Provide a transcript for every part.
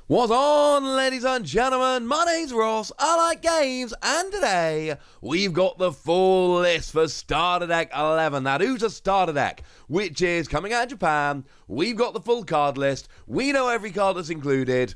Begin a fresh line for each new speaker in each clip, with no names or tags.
What's on, ladies and gentlemen? My name's Ross, I like games, and today we've got the full list for Starter Deck 11, that Uta Starter Deck, which is coming out of Japan. We've got the full card list, we know every card that's included,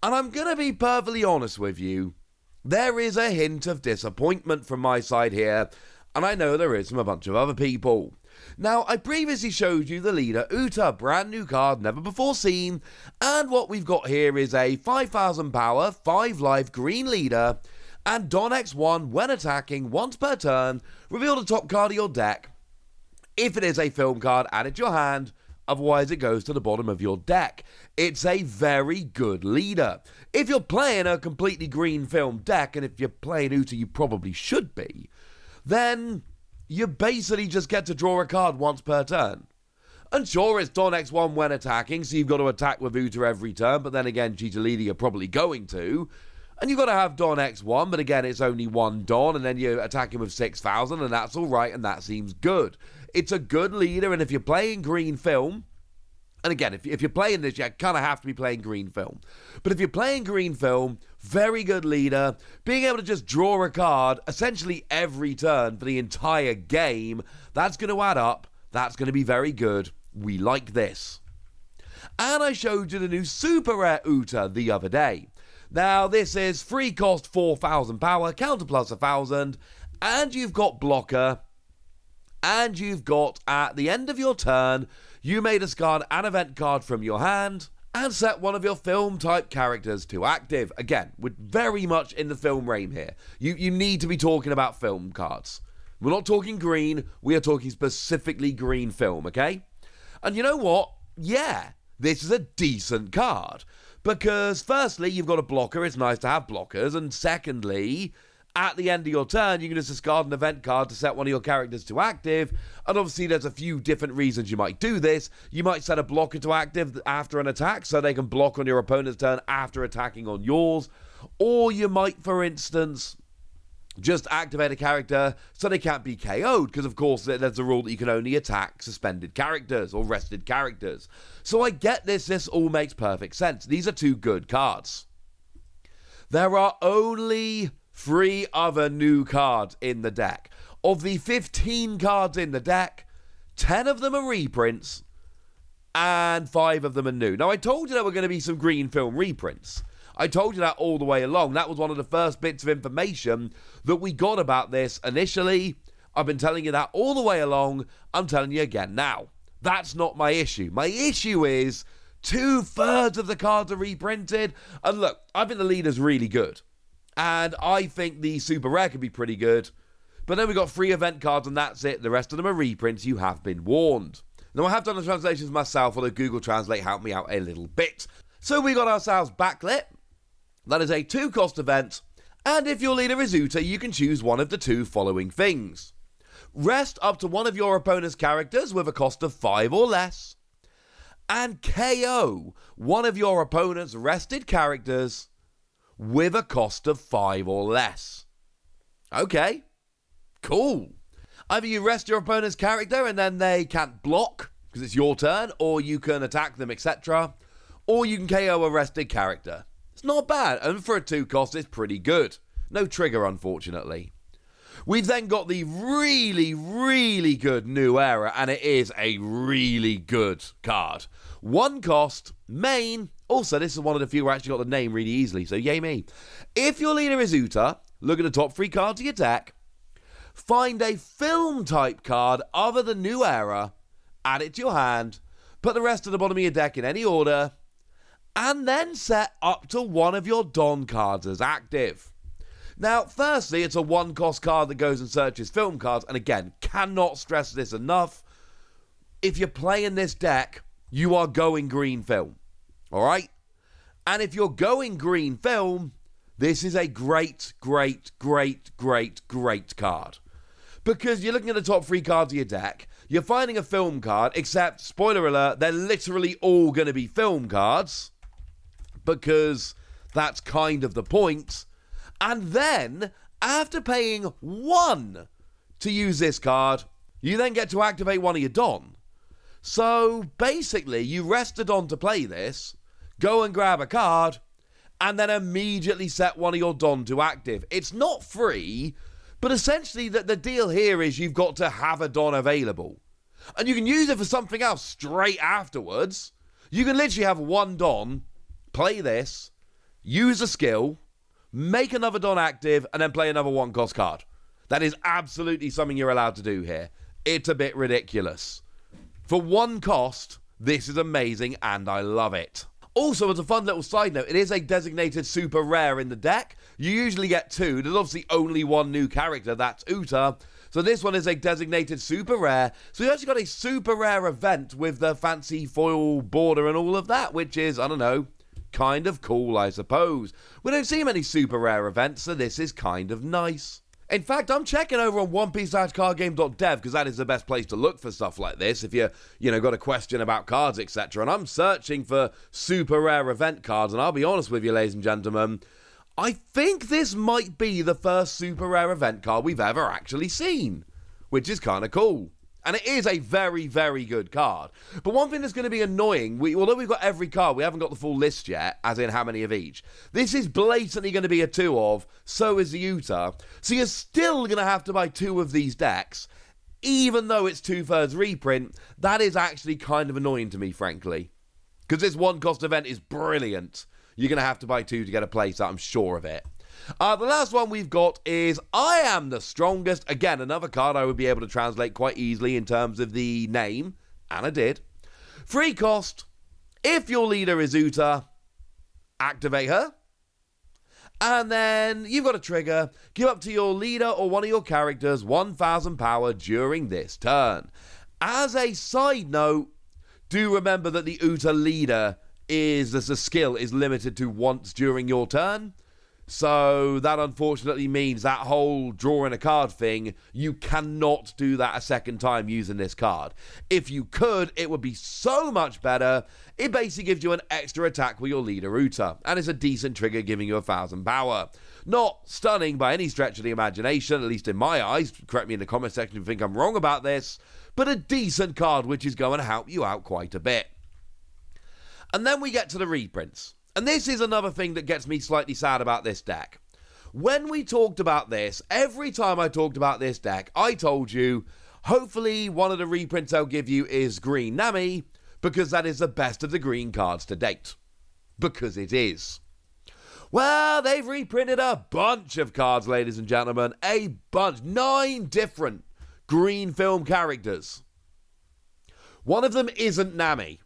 and I'm going to be perfectly honest with you, there is a hint of disappointment from my side here, and I know there is from a bunch of other people. Now, I previously showed you the leader, Uta, brand new card, never before seen, and what we've got here is a 5000 power, 5 life green leader, and Don X1, when attacking, once per turn, reveal the top card of your deck. If it is a film card, add it to your hand, otherwise it goes to the bottom of your deck. It's a very good leader. If you're playing a completely green film deck, and if you're playing Uta, you probably should be, then you basically just get to draw a card once per turn. And sure, it's Don X1 when attacking, so you've got to attack with Uta every turn, but then again, Cheetah Leader, you're probably going to. And you've got to have Don X1, but again, it's only one Don, and then you attack him with 6000, and that's alright, and that seems good. It's a good leader, and if you're playing green film, and again, if you're playing this, you kind of have to be playing green film. But if you're playing green film, very good leader. Being able to just draw a card essentially every turn for the entire game, that's going to add up. That's going to be very good. We like this. And I showed you the new super rare Uta the other day. Now, this is free cost 4000 power, counter plus 1000, and you've got blocker. And you've got, at the end of your turn, you may discard an event card from your hand and set one of your film-type characters to active. Again, we're very much in the film realm here. You need to be talking about film cards. We're not talking green, we are talking specifically green film, okay? And you know what? Yeah, this is a decent card. Because, firstly, you've got a blocker, it's nice to have blockers, and secondly, at the end of your turn, you can just discard an event card to set one of your characters to active, and obviously there's a few different reasons you might do this. You might set a blocker to active after an attack, so they can block on your opponent's turn after attacking on yours, or you might, for instance, just activate a character so they can't be KO'd, because of course there's a rule that you can only attack suspended characters or rested characters. So I get this all makes perfect sense. These are two good cards. There are only 3 other new cards in the deck. Of the 15 cards in the deck, 10 of them are reprints, and 5 of them are new. Now, I told you there were going to be some green film reprints. I told you that all the way along. That was one of the first bits of information that we got about this initially. I've been telling you that all the way along. I'm telling you again now. That's not my issue. My issue is 2/3 of the cards are reprinted. And look, I think the leader's really good. And I think the super rare could be pretty good. But then we got 3 event cards and that's it. The rest of them are reprints. You have been warned. Now, I have done the translations myself, although Google Translate helped me out a little bit. So we got ourselves Backlit. That is a 2-cost event. And if your leader is Uta, you can choose one of the 2 following things. Rest up to one of your opponent's characters with a cost of 5 or less. And KO one of your opponent's rested characters with a cost of 5 or less. Okay, cool. Either you rest your opponent's character and then they can't block because it's your turn, or you can attack them, etc. Or you can KO a rested character. It's not bad, and for a 2-cost, it's pretty good. No trigger, unfortunately. We've then got the really, really good New Era, and it is a really good card. 1 cost, main. Also, this is one of the few where I actually got the name really easily, so yay me. If your leader is Uta, look at the top 3 cards of your deck, find a film-type card other than New Era, add it to your hand, put the rest at the bottom of your deck in any order, and then set up to one of your Don cards as active. Now, firstly, it's a 1-cost card that goes and searches film cards, and again, cannot stress this enough. If you're playing this deck, you are going green film. Alright? And if you're going green film, this is a great card. Because you're looking at the top 3 cards of your deck, you're finding a film card, except, spoiler alert, they're literally all going to be film cards, because that's kind of the point. And then, after paying 1 to use this card, you then get to activate one of your Don. So, basically, you rest a Don to play this, go and grab a card, and then immediately set one of your Don to active. It's not free, but essentially the deal here is you've got to have a Don available. And you can use it for something else straight afterwards. You can literally have one Don, play this, use a skill, make another Don active, and then play another one-cost card. That is absolutely something you're allowed to do here. It's a bit ridiculous. For one cost, this is amazing, and I love it. Also, as a fun little side note, it is a designated super rare in the deck. You usually get two. There's obviously only one new character, that's Uta. So this one is a designated super rare. So you actually got a super rare event with the fancy foil border and all of that, which is, I don't know, kind of cool, I suppose. We don't see many super rare events, so this is kind of nice. In fact, I'm checking over on onepiece-cardgame.dev because that is the best place to look for stuff like this if you got a question about cards, etc. And I'm searching for super rare event cards, and I'll be honest with you, ladies and gentlemen, I think this might be the first super rare event card we've ever actually seen, which is kind of cool. And it is a very, very good card. But one thing that's going to be annoying, although we've got every card, we haven't got the full list yet, as in how many of each. This is blatantly going to be a 2 of, so is the Uta. So you're still going to have to buy 2 of these decks, even though it's 2/3 reprint. That is actually kind of annoying to me, frankly. Because this one-cost event is brilliant. You're going to have to buy 2 to get a place, I'm sure of it. The last one we've got is I Am the Strongest. Again, another card I would be able to translate quite easily in terms of the name, and I did. Free cost. If your leader is Uta, activate her. And then you've got a trigger. Give up to your leader or one of your characters 1,000 power during this turn. As a side note, do remember that the Uta leader as a skill is limited to once during your turn. So that unfortunately means that whole drawing a card thing, you cannot do that a second time using this card. If you could, it would be so much better. It basically gives you an extra attack with your leader Uta, and it's a decent trigger giving you 1,000 power. Not stunning by any stretch of the imagination, at least in my eyes. Correct me in the comment section if you think I'm wrong about this, but a decent card which is going to help you out quite a bit. And then we get to the reprints. And this is another thing that gets me slightly sad about this deck. When we talked about this, every time I talked about this deck, I told you, hopefully one of the reprints I'll give you is Green Nami, because that is the best of the green cards to date. Because it is. Well, they've reprinted a bunch of cards, ladies and gentlemen. A bunch. 9 different green film characters. One of them isn't Nami.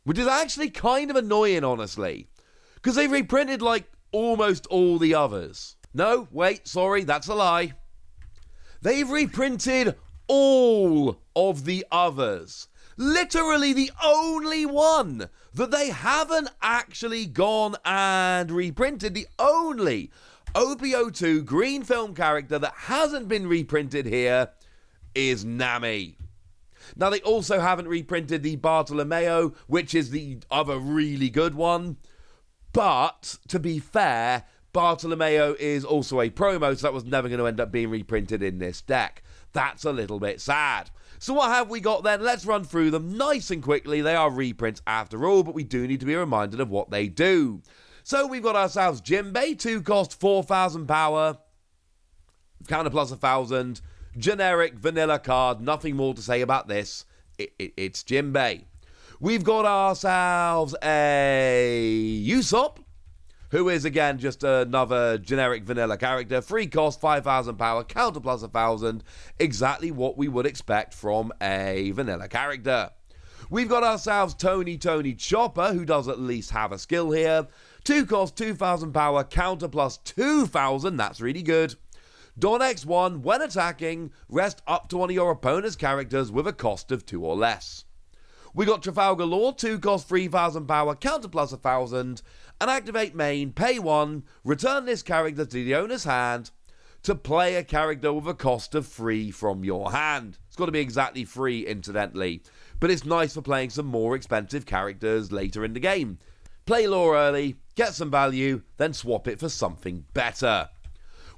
Which is actually kind of annoying, honestly. Because they've reprinted, like, almost all the others. No, wait, sorry, that's a lie. They've reprinted all of the others. Literally the only one that they haven't actually gone and reprinted. The only OPO2 green film character that hasn't been reprinted here is Nami. Now, they also haven't reprinted the Bartolomeo, which is the other really good one. But, to be fair, Bartolomeo is also a promo, so that was never going to end up being reprinted in this deck. That's a little bit sad. So what have we got then? Let's run through them nice and quickly. They are reprints after all, but we do need to be reminded of what they do. So we've got ourselves Jinbei, 2 cost, 4,000 power. Counter plus 1,000. Generic vanilla card, nothing more to say about this. It's Jinbei. We've got ourselves a Usopp, who is again just another generic vanilla character. Free cost, 5,000 power, counter plus 1,000. Exactly what we would expect from a vanilla character. We've got ourselves Tony Chopper, who does at least have a skill here. 2 cost, 2,000 power, counter plus 2,000. That's really good. Don X1, when attacking, rest up to one of your opponent's characters with a cost of 2 or less. We got Trafalgar Law, 2 cost, 3,000 power, counter plus 1,000, and activate main, pay 1, return this character to the owner's hand to play a character with a cost of 3 from your hand. It's got to be exactly 3, incidentally, but it's nice for playing some more expensive characters later in the game. Play Law early, get some value, then swap it for something better.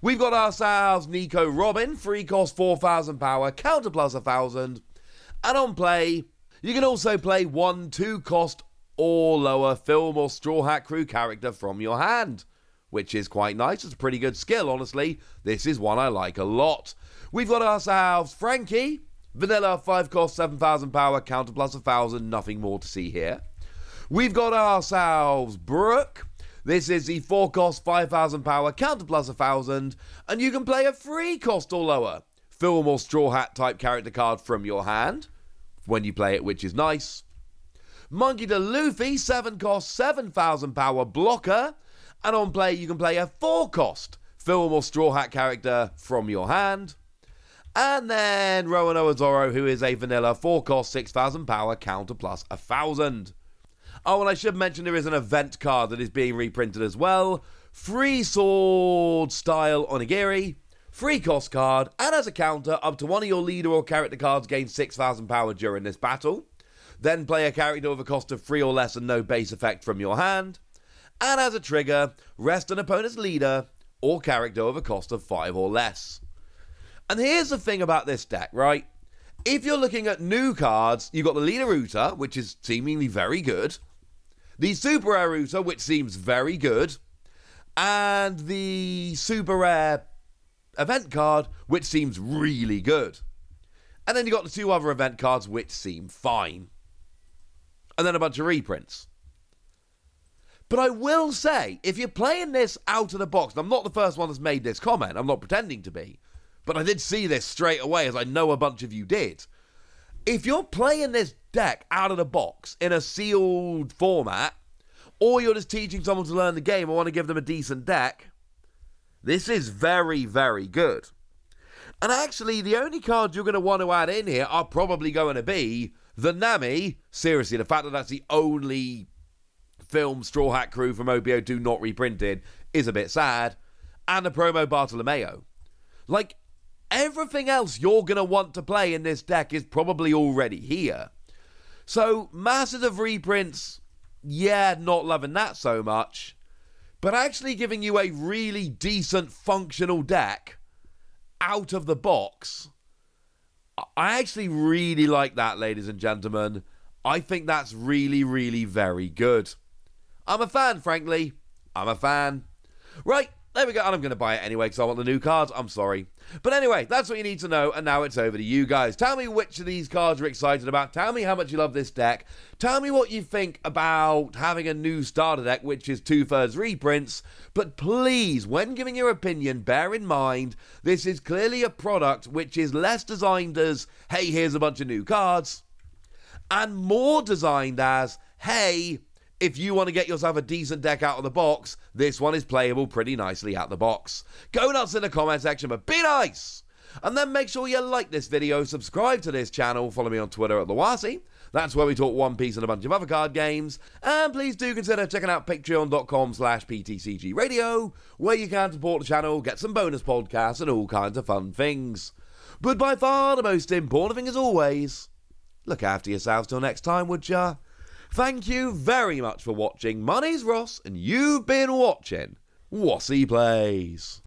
We've got ourselves Nico Robin, 3 cost, 4,000 power, counter plus 1,000. And on play, you can also play 1 2 cost or lower film or Straw Hat Crew character from your hand, which is quite nice. It's a pretty good skill, honestly. This is one I like a lot. We've got ourselves Frankie, vanilla, 5 cost, 7,000 power, counter plus 1,000, nothing more to see here. We've got ourselves Brooke. This is the 4 cost, 5,000 power, counter plus 1,000, and you can play a 3 cost or lower film or Straw Hat type character card from your hand when you play it, which is nice. Monkey D. Luffy, 7 cost, 7,000 power blocker, and on play you can play a 4 cost film or Straw Hat character from your hand. And then Roanoa Zoro, who is a vanilla 4 cost, 6,000 power, counter plus 1,000. Oh, and I should mention there is an event card that is being reprinted as well. Free sword style onigiri, 3 cost card, and as a counter, up to one of your leader or character cards gain 6,000 power during this battle. Then play a character with a cost of 3 or less and no base effect from your hand. And as a trigger, rest an opponent's leader or character with a cost of 5 or less. And here's the thing about this deck, right? If you're looking at new cards, you've got the Leader Router, which is seemingly very good. The Super Rare Router, which seems very good. And the Super Rare event card, which seems really good. And then you've got the 2 other event cards, which seem fine. And then a bunch of reprints. But I will say, if you're playing this out of the box, and I'm not the first one that's made this comment, I'm not pretending to be, but I did see this straight away, as I know a bunch of you did. If you're playing this deck out of the box in a sealed format, or you're just teaching someone to learn the game and want to give them a decent deck, this is very, very good. And actually, the only cards you're going to want to add in here are probably going to be the Nami. Seriously, the fact that that's the only film Straw Hat Crew from OBO2 not reprinted is a bit sad. And the promo Bartolomeo. Like, everything else you're going to want to play in this deck is probably already here. So, masses of reprints, yeah, not loving that so much. But actually giving you a really decent functional deck out of the box, I actually really like that, ladies and gentlemen. I think that's really, really very good. I'm a fan, frankly. I'm a fan. Right, there we go. And I'm going to buy it anyway because I want the new cards. I'm sorry. But anyway, that's what you need to know. And now it's over to you guys. Tell me which of these cards you're excited about. Tell me how much you love this deck. Tell me what you think about having a new starter deck, which is 2/3 reprints. But please, when giving your opinion, bear in mind, this is clearly a product which is less designed as, hey, here's a bunch of new cards, and more designed as, hey, if you want to get yourself a decent deck out of the box, this one is playable pretty nicely out the box. Go nuts in the comment section, but be nice! And then make sure you like this video, subscribe to this channel, follow me on Twitter at Lawasi. That's where we talk One Piece and a bunch of other card games. And please do consider checking out patreon.com/PTCG Radio, where you can support the channel, get some bonus podcasts, and all kinds of fun things. But by far the most important thing as always, look after yourselves till next time, would ya? Thank you very much for watching. My name's Ross, and you've been watching Wassy Plays.